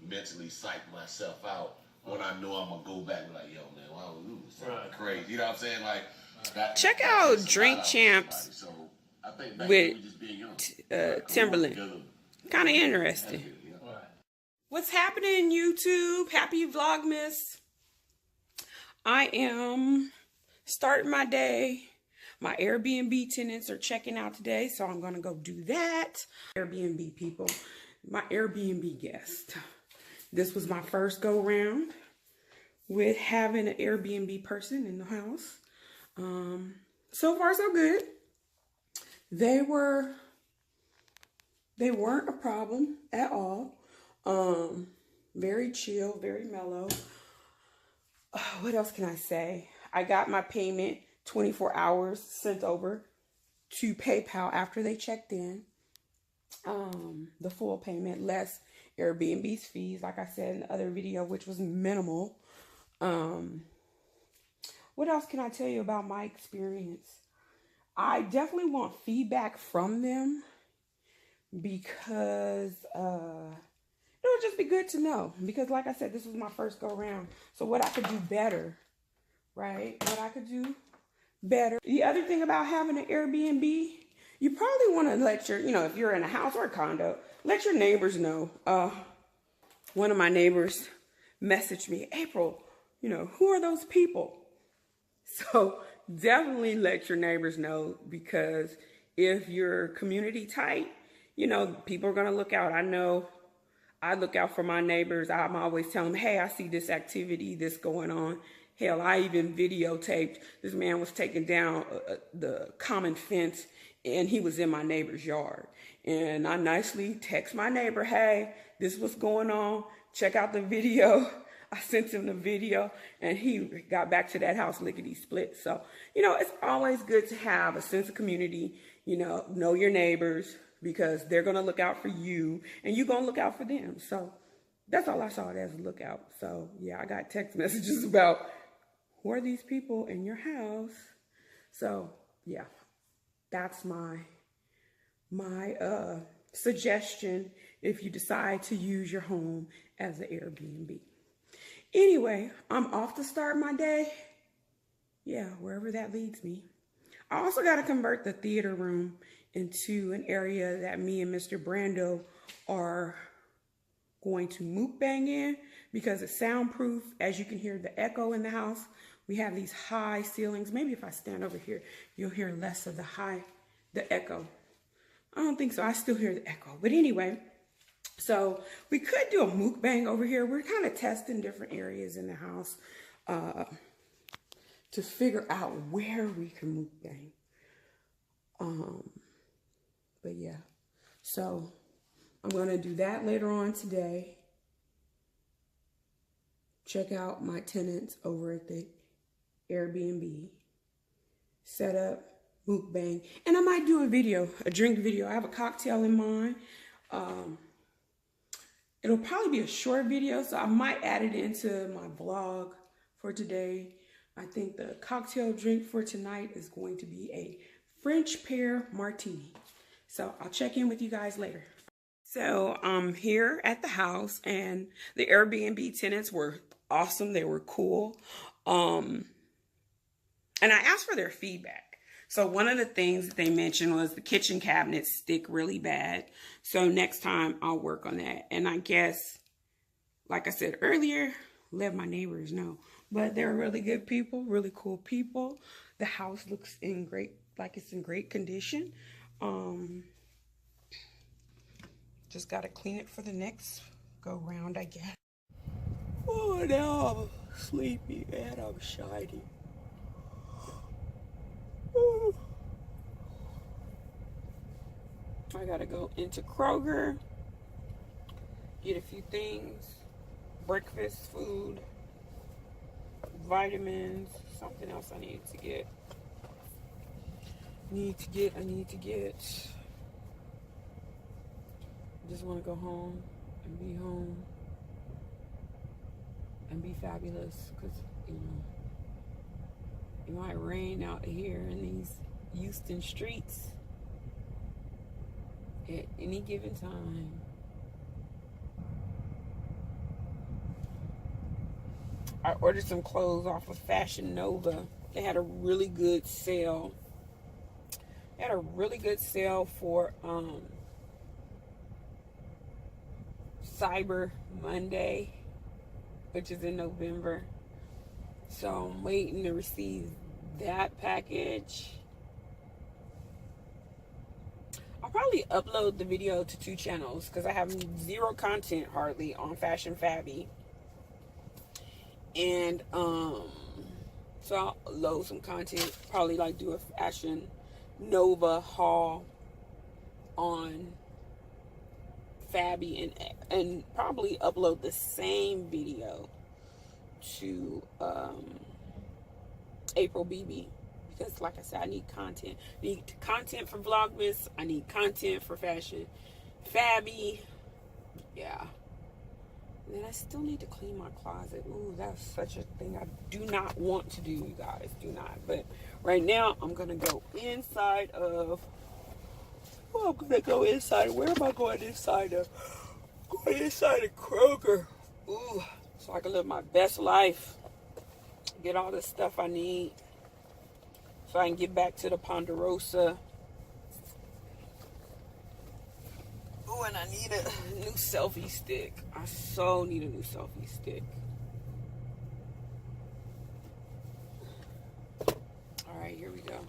mentally psych myself out when I know I'm gonna go back and like, yo, man, why would we do something crazy? You know what I'm saying? Like, check out Drink Champs so I think with just being young, Timberland. Kind of interesting. What's happening, YouTube? Happy Vlogmas. I am starting my day. My Airbnb tenants are checking out today, so I'm going to go do that. Airbnb people, my Airbnb guest. This was my first go round with having an Airbnb person in the house. So far, so good. They weren't a problem at all. Very chill, very mellow. What else can I say? I got my payment 24 hours sent over to PayPal after they checked in. The full payment, less Airbnb's fees, like I said in the other video, which was minimal. What else can I tell you about my experience? I definitely want feedback from them because it would just be good to know. Because like I said, this was my first go round. So what I could do better, right? What I could do better. The other thing about having an Airbnb, you probably want to let your, if you're in a house or a condo, let your neighbors know. One of my neighbors messaged me, April, who are those people? So definitely let your neighbors know, because if you're community tight, people are going to look out. I know I look out for my neighbors. I'm always telling them, hey, I see this activity, this going on. Hell, I even videotaped this man was taking down the common fence, and he was in my neighbor's yard. And I nicely text my neighbor, hey, this is what's going on. Check out the video. I sent him the video, and he got back to that house lickety-split. So, it's always good to have a sense of community, know your neighbors, because they're going to look out for you, and you're going to look out for them. So that's all I saw it as, a lookout. So, yeah, I got text messages about, who are these people in your house? So, yeah, that's my suggestion if you decide to use your home as an Airbnb. Anyway, I'm off to start my day. Yeah, wherever that leads me. I also got to convert the theater room into an area that me and Mr. Brando are going to mukbang in, because it's soundproof. As you can hear the echo in the house, we have these high ceilings. Maybe if I stand over here, you'll hear less of the echo. I don't think so. I still hear the echo. But anyway, so we could do a mukbang over here. We're kind of testing different areas in the house to figure out where we can mukbang. But yeah, so I'm going to do that later on today. Check out my tenants over at the Airbnb. Set up, mukbang. And I might do a drink video. I have a cocktail in mind. It'll probably be a short video, so I might add it into my vlog for today. I think the cocktail drink for tonight is going to be a French pear martini. So I'll check in with you guys later. So I'm here at the house, and the Airbnb tenants were awesome. They were cool. And I asked for their feedback. So one of the things that they mentioned was the kitchen cabinets stick really bad. So next time I'll work on that. And I guess, like I said earlier, let my neighbors know. But they're really good people, really cool people. The house looks it's in great condition. Just got to clean it for the next go round, I guess. Oh, now I'm sleepy and I'm shiny. Ooh. I gotta go into Kroger, get a few things, breakfast food, vitamins, something else I need to get. I need to get. Just want to go home and be home and be fabulous, because it might rain out here in these Houston streets at any given time. I ordered some clothes off of Fashion Nova. They had a really good sale. They had a really good sale for Cyber Monday, which is in November. So I'm waiting to receive that package. I'll probably upload the video to 2 channels because I have 0 content hardly on Fashion Fabby. And so I'll load some content, probably like do a Fashion Nova haul on Fabby, and probably upload the same video to April BB, because like I said, I need content. I need content for Vlogmas. I need content for Fashion Fabby. Yeah. And then I still need to clean my closet. Ooh, that's such a thing I do not want to do, you guys. Do not. But right now, I'm going to go inside of... Oh, I'm going to go inside. Where am I going inside of? Going inside of Kroger. Ooh, so I can live my best life. Get all the stuff I need. So I can get back to the Ponderosa. Oh, and I need a new selfie stick. I so need a new selfie stick. All right, here we go.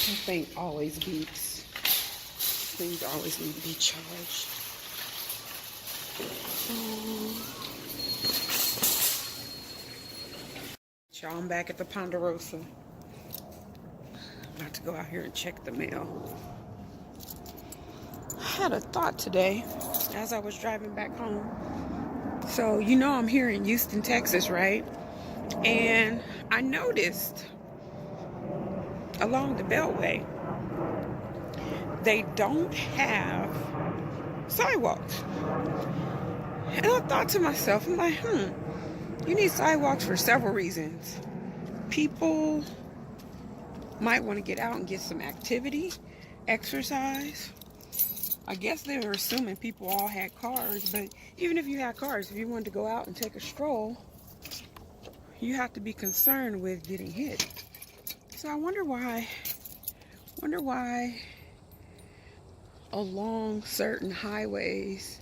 This thing always beeps. Things always need to be charged. Y'all, I'm back at the Ponderosa. About to go out here and check the mail. I had a thought today as I was driving back home. So, you know, I'm here in Houston, Texas, right? And I noticed along the Beltway, they don't have sidewalks. And I thought to myself, I'm like, you need sidewalks for several reasons. People might want to get out and get some activity, exercise. I guess they were assuming people all had cars, but even if you had cars, if you wanted to go out and take a stroll, you have to be concerned with getting hit. So I wonder why along certain highways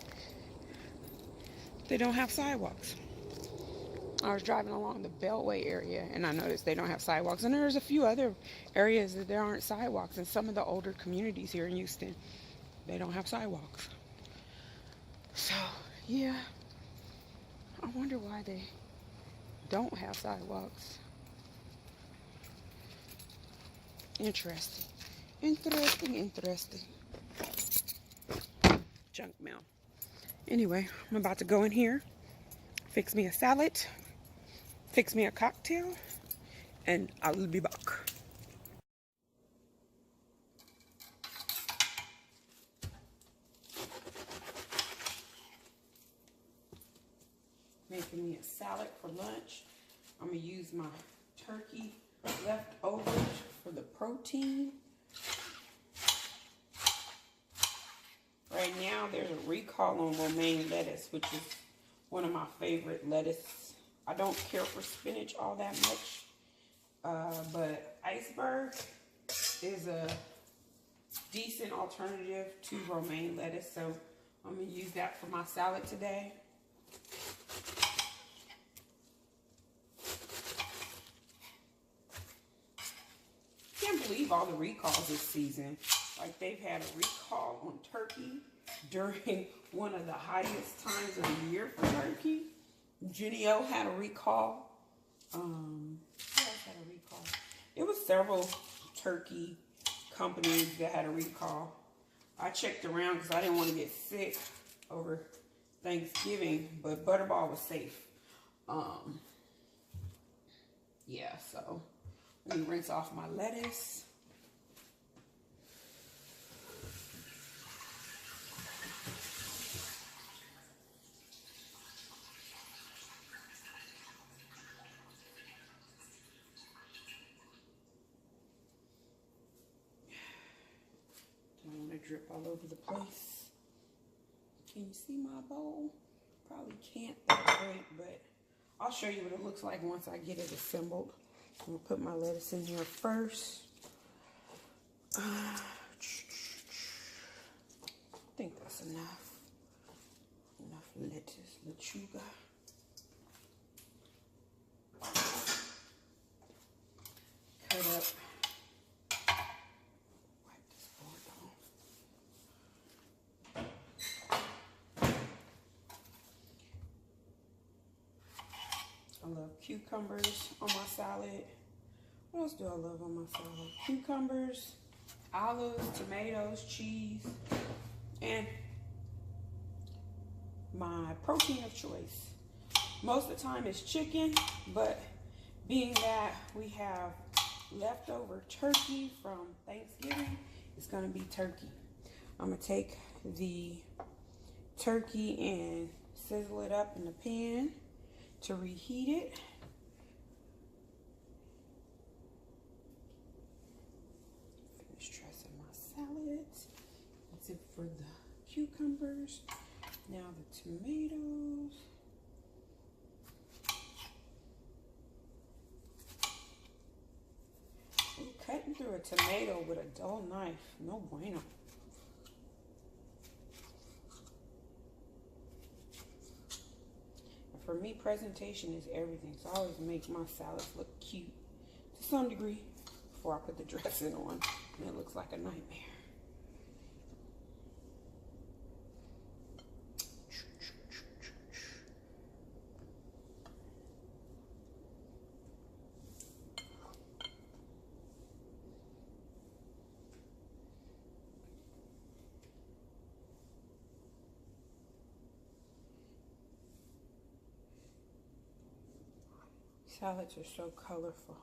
they don't have sidewalks. I was driving along the Beltway area and I noticed they don't have sidewalks. And there's a few other areas that there aren't sidewalks. In some of the older communities here in Houston, they don't have sidewalks. So, yeah, I wonder why they don't have sidewalks. Interesting. Interesting. Junk mail. Anyway, I'm about to go in here, fix me a salad, fix me a cocktail, and I'll be back. Making me a salad for lunch. I'm gonna use my turkey leftovers for the protein. Right now, there's a recall on romaine lettuce, which is one of my favorite lettuce. I don't care for spinach all that much, but iceberg is a decent alternative to romaine lettuce, so I'm gonna use that for my salad today. Can't believe all the recalls this season. Like they've had a recall on turkey during one of the highest times of the year for turkey. Genio had a recall. Who else had a recall? It was several turkey companies that had a recall. I checked around because I didn't want to get sick over Thanksgiving, but Butterball was safe. Yeah, so let me rinse off my lettuce. Don't want to drip all over the place. Can you see my bowl? Probably can't that great, but I'll show you what it looks like once I get it assembled. I'm gonna put my lettuce in here first. I think that's enough. Enough lettuce, lechuga. Cut up. Wipe this board off. I love cucumbers on my salad. What else do I love on my salad? Cucumbers, olives, tomatoes, cheese, and my protein of choice. Most of the time it's chicken, but being that we have leftover turkey from Thanksgiving, it's gonna be turkey. I'm gonna take the turkey and sizzle it up in the pan to reheat it. Finish dressing my salad. That's it for the cucumbers. Now the tomatoes. Ooh, cutting through a tomato with a dull knife, no bueno. For me, presentation is everything, so I always make my salads look cute to some degree before I put the dressing on, and it looks like a nightmare. Salads are so colorful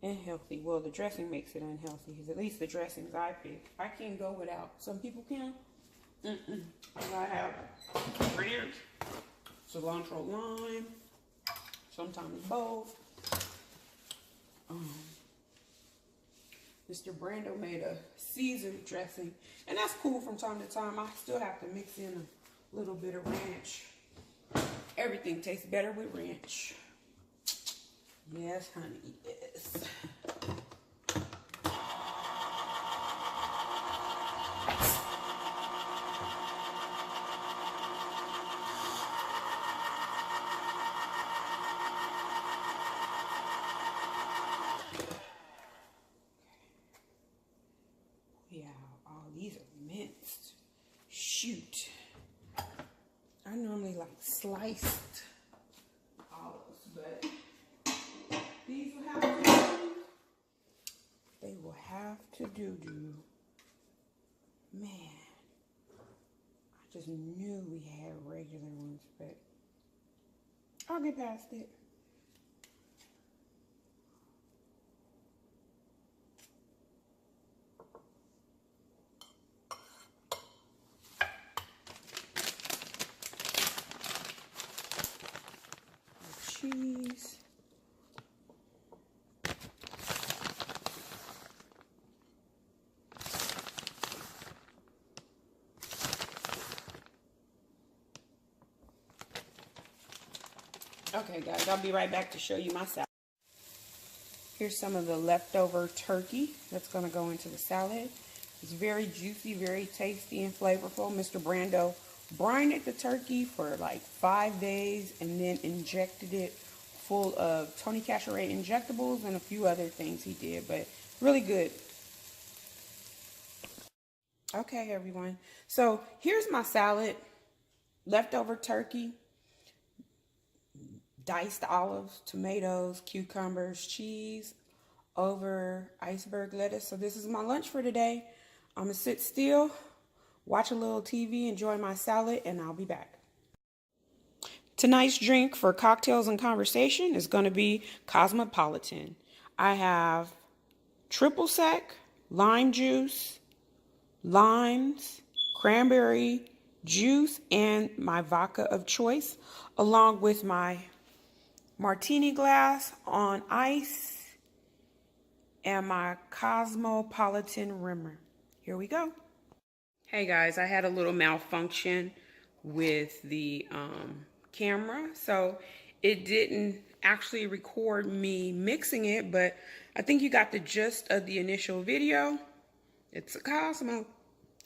and healthy. Well, the dressing makes it unhealthy, because at least the dressings I pick, I can't go without. Some people can. I have fritters, cilantro lime, sometimes both. Mr. Brando made a Caesar dressing, and that's cool from time to time. I still have to mix in a little bit of ranch. Everything tastes better with ranch. Yes, honey, yes. Yeah, all these are minced. Shoot. I normally like sliced olives, but these will have to do. They will have to do. Man, I just knew we had regular ones, but I'll get past it. Cheese. Okay, guys, I'll be right back to show you my salad. Here's some of the leftover turkey that's going to go into the salad. It's very juicy, very tasty and flavorful. Mr. Brando brined the turkey for like 5 days and then injected it full of Tony Cacharet injectables and a few other things he did, but really good. Okay, everyone. So here's my salad: leftover turkey, diced olives, tomatoes, cucumbers, cheese, over iceberg lettuce. So this is my lunch for today. I'm gonna sit still, watch a little TV, enjoy my salad, and I'll be back. Tonight's drink for cocktails and conversation is going to be Cosmopolitan. I have triple sec, lime juice, limes, cranberry juice, and my vodka of choice, along with my martini glass on ice and my Cosmopolitan rimmer. Here we go. Hey guys, I had a little malfunction with the camera, so it didn't actually record me mixing it, but I think you got the gist of the initial video. It's a Cosmo.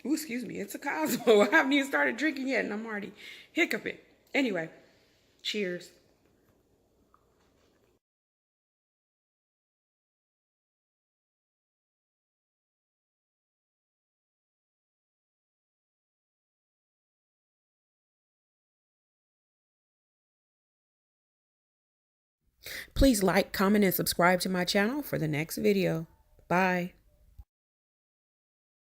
Ooh, excuse me, it's a Cosmo. I haven't even started drinking yet and I'm already hiccuping. Anyway, cheers. Please like, comment, and subscribe to my channel for the next video. Bye.